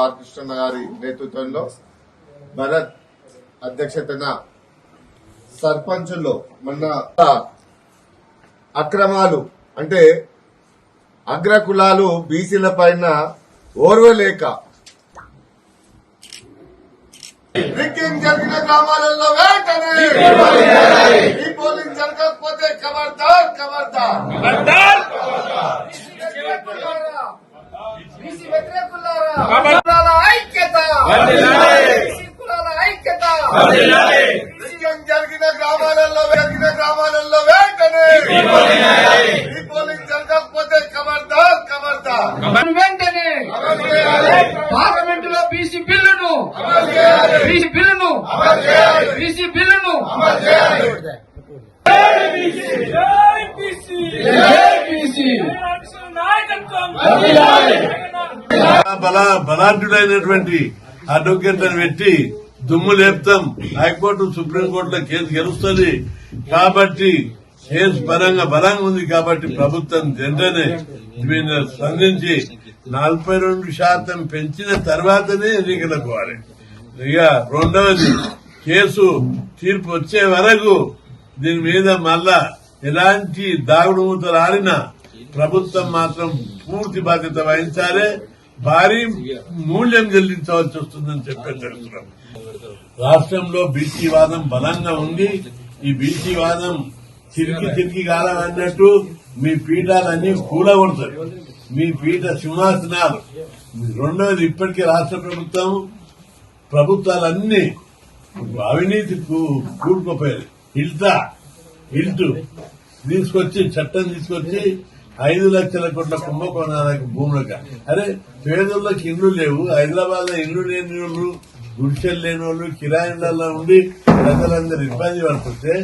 Are కృష్ణన్న గారి నేతృత్వంలో భరత్ అధ్యక్షతన సర్పంచుల్లో మొన్న అక్రమాలు అంటే అగ్రకులాలు బీసీల పైన ఓర్వలేక రిగ్గింగ్ జరిగిన గ్రామాలలో వెంటనే రీపోలింగ్ జరగకపోతే ఖబర్దార్ ఖబర్దార్ బీసీ వ్యతిరేకులారా కులాల ఐక్యత కులాల ఐక్యత రిగ్గింగ్ జరిగిన గ్రామాలలో వెంటనే రీపోలింగ్ జరగకపోతే ఖబర్దార్ ఖబర్దార్ వెంటనే పార్లమెంట్ లో బీసీ బిల్లును బలాఢ్యుడైనటువంటి అడ్వకేట్లను పెట్టి దుమ్ము లేపుతాం. హైకోర్టు సుప్రీంకోర్టులో కేసు గెలుస్తుంది కాబట్టి కేసు పరంగా బలంగా ఉంది కాబట్టి ప్రభుత్వం వెంటనే దీని స్పందించి 42% పెంచిన తర్వాతనే ఎన్నికలకు పోవాలి. ఇక రెండవది కేసు తీర్పు వచ్చే వరకు దీని మీద మళ్ళా ఎలాంటి దాగుడు మూతలు ఆడినా ప్రభుత్వం మాత్రం పూర్తి బాధ్యత వహించాలి, భారీ మూల్యం చెల్లించవలసి వస్తుందని తెలుస్తున్నాం. రాష్ట్రంలో బీసీ వాదం బలంగా ఉంది. ఈ బీసీ వాదం తిరిగి కాలం అన్నట్టు మీ పీఠాలన్నీ కూలగొడతారు, మీ పీఠ సింహాసనాలు. రెండవది ఇప్పటికే రాష్ట్ర ప్రభుత్వాలన్నీ అవినీతి కూడుకుపోయారు. హిల్టు తీసుకొచ్చి చట్టం తీసుకొచ్చి 5 లక్షల కోట్ల కుంభకోణాలకు భూములకు. అరే పేదోళ్ళకి ఇండ్లు లేవు, హైదరాబాద్ లో ఇండ్లు లేని వాళ్ళు, గుడిసెలు లేని వాళ్ళు కిరాయిలలో ఉండి ప్రజలందరూ ఇబ్బంది పడుతుంటే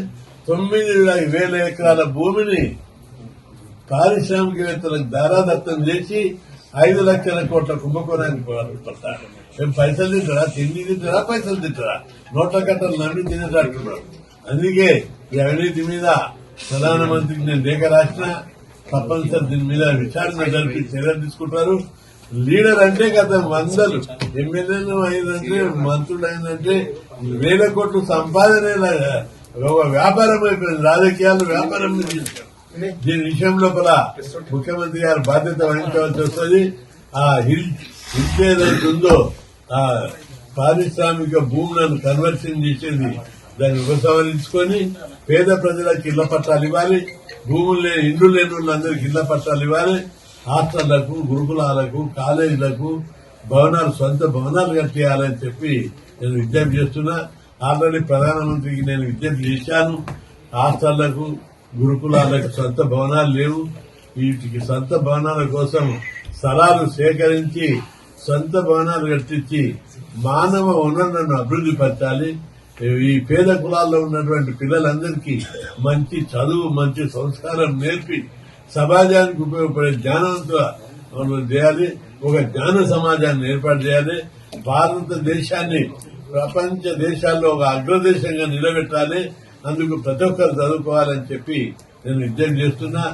9,000 ఎకరాల భూమిని పారిశ్రామికవేత్తలకు దారాదత్తం చేసి 5 లక్షల కోట్ల కుంభకోణానికి పడతారు. మేము పైసలు తింటారా, తిండి తింటారా, పైసలు తింటారా, నోట్ల కట్టలు నమ్మి తినేటట్టున్నారు. అందుకే ఈ అవినీతి మీద ప్రధానమంత్రికి నేను లేఖ రాసిన తప్పనిసరి దీని మీద విచారణ జరిపి చర్యలు తీసుకుంటారు. లీడర్ అంటే గత 100 ఎమ్మెల్యేలు అయిందంటే మంత్రులు అయిందంటే 1,000 కోట్లు సంపాదన ఒక వ్యాపారం అయిపోయింది. రాజకీయాలు వ్యాపారం తీసుకెళ్ళి దీని విషయం లోపల ముఖ్యమంత్రి గారు బాధ్యత వహించవలసి వస్తుంది. ఆ హిల్ట్ ఏదైతే ఉందో ఆ పారిశ్రామిక భూములను కన్వర్షన్ చేసేది దాన్ని ఉపసంహరించుకొని పేద ప్రజలకు ఇళ్ల పట్టాలు ఇవ్వాలి, భూములు లేని ఇండ్లు లేని వాళ్ళందరికీ ఇళ్ల పట్టాలు ఇవ్వాలి, హాస్టళ్లకు, గురుకులాలకు, కాలేజీలకు భవనాలు, సొంత భవనాలు కట్టేయాలని చెప్పి నేను విజ్ఞప్తి చేస్తున్నా. ఆల్రెడీ ప్రధానమంత్రికి నేను విజ్ఞప్తి చేశాను. హాస్టళ్లకు, గురుకులాలకు సొంత భవనాలు లేవు. వీటికి సొంత భవనాల కోసం స్థలాలు సేకరించి సొంత భవనాలు కట్టించి మానవ వనరులను అభివృద్ది పరచాలి. ఈ పేద కులాల్లో ఉన్నటువంటి పిల్లలందరికీ మంచి చదువు, మంచి సంస్కారం నేర్పి సమాజానికి ఉపయోగపడే జ్ఞానవంతులు చేయాలి. ఒక జ్ఞాన సమాజాన్ని ఏర్పాటు చేయాలి. భారతదేశాన్ని ప్రపంచ దేశాల్లో ఒక అగ్రదేశంగా నిలబెట్టాలి. అందుకు ప్రతి ఒక్కరు చదువుకోవాలని చెప్పి నేను విజ్ఞప్తి చేస్తున్నా.